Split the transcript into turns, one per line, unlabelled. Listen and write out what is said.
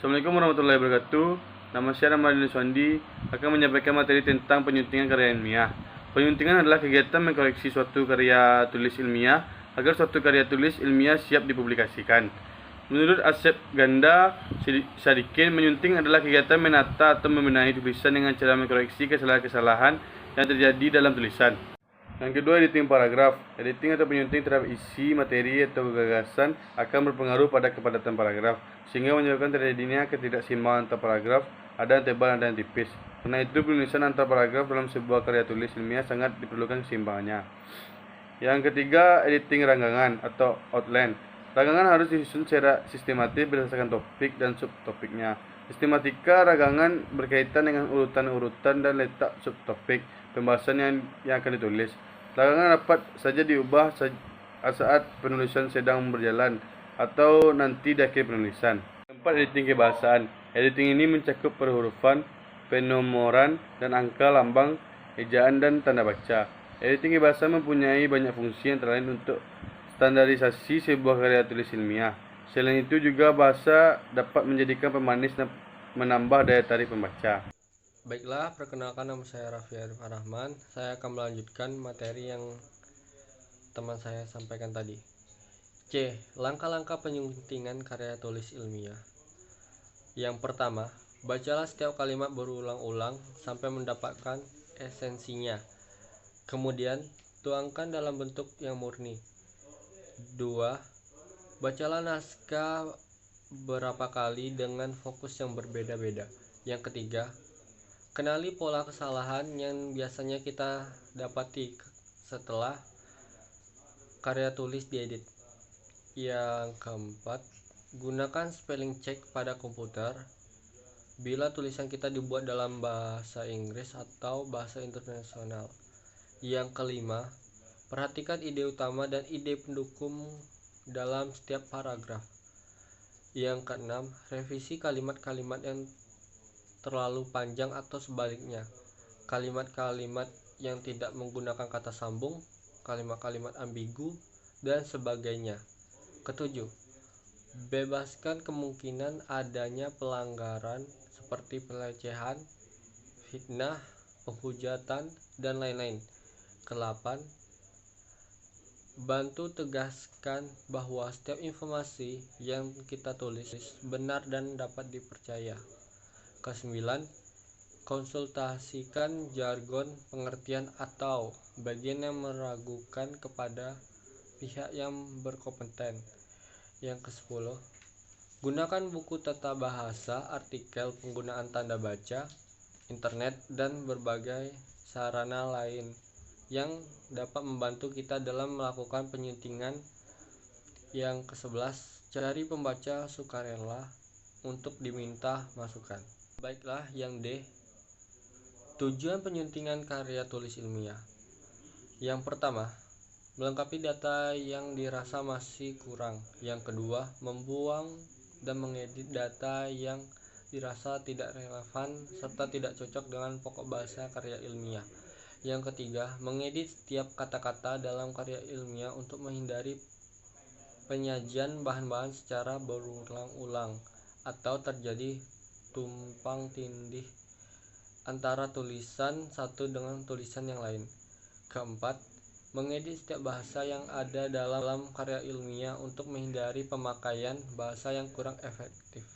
Assalamualaikum warahmatullahi wabarakatuh. Nama saya Ramadhan Swandi akan menyampaikan materi tentang penyuntingan karya ilmiah. Penyuntingan adalah kegiatan mengkoreksi suatu karya tulis ilmiah agar suatu karya tulis ilmiah siap dipublikasikan. Menurut Asep Ganda Sadikin, menyunting adalah kegiatan menata atau membenahi tulisan dengan cara mengkoreksi kesalahan-kesalahan yang terjadi dalam tulisan. Yang kedua, editing paragraf. Editing atau penyunting terhadap isi, materi, atau gagasan akan berpengaruh pada kepadatan paragraf, sehingga menyebabkan terjadinya ketidakseimbangan antar paragraf, ada yang tebal, ada yang tipis. Karena itu, penulisan antar paragraf dalam sebuah karya tulis ilmiah sangat diperlukan keseimbangannya. Yang ketiga, editing ranggangan atau outline. Ranggangan harus disusun secara sistematis berdasarkan topik dan subtopiknya. Sistematika ranggangan berkaitan dengan urutan-urutan dan letak subtopik pembahasan yang akan ditulis. Ranggangan dapat saja diubah saat penulisan sedang berjalan atau nanti di akhir penulisan. Keempat, editing kebahasaan. Editing ini mencakup perhurufan, penomoran, dan angka, lambang, ejaan, dan tanda baca. Editing kebahasaan mempunyai banyak fungsi, antara lain untuk standarisasi sebuah karya tulis ilmiah. Selain itu juga bahasa dapat menjadikan pemanis dan menambah daya tarik pembaca.
Baiklah, perkenalkan, nama saya Raffi Arif Arrahman. Saya akan melanjutkan materi yang teman saya sampaikan tadi. C. Langkah-langkah penyuntingan karya tulis ilmiah. Yang pertama, bacalah setiap kalimat berulang-ulang sampai mendapatkan esensinya. Kemudian, tuangkan dalam bentuk yang murni. 2. Bacalah naskah berapa kali dengan fokus yang berbeda-beda. Yang ketiga, kenali pola kesalahan yang biasanya kita dapati setelah karya tulis diedit. Yang keempat, gunakan spelling check pada komputer bila tulisan kita dibuat dalam bahasa Inggris atau bahasa internasional. Yang kelima, perhatikan ide utama dan ide pendukung dalam setiap paragraf. Yang keenam, revisi kalimat-kalimat yang terlalu panjang atau sebaliknya, kalimat-kalimat yang tidak menggunakan kata sambung, kalimat-kalimat ambigu, dan sebagainya. Ketujuh, bebaskan kemungkinan adanya pelanggaran seperti pelecehan, fitnah, penghujatan, dan lain-lain. Kedelapan, bantu tegaskan bahwa setiap informasi yang kita tulis benar dan dapat dipercaya. Kesembilan, konsultasikan jargon pengertian atau bagian yang meragukan kepada pihak yang berkompeten. Yang kesepuluh, gunakan buku tata bahasa, artikel, penggunaan tanda baca, internet, dan berbagai sarana lain yang dapat membantu kita dalam melakukan penyuntingan. Yang kesebelas, cari pembaca sukarela untuk diminta masukan. Baiklah, yang D. Tujuan penyuntingan karya tulis ilmiah. Yang pertama, melengkapi data yang dirasa masih kurang. Yang kedua, membuang dan mengedit data yang dirasa tidak relevan serta tidak cocok dengan pokok bahasa karya ilmiah. Yang ketiga, mengedit setiap kata-kata dalam karya ilmiah untuk menghindari penyajian bahan-bahan secara berulang-ulang atau terjadi tumpang tindih antara tulisan satu dengan tulisan yang lain. Keempat, mengedit setiap bahasa yang ada dalam karya ilmiah untuk menghindari pemakaian bahasa yang kurang efektif.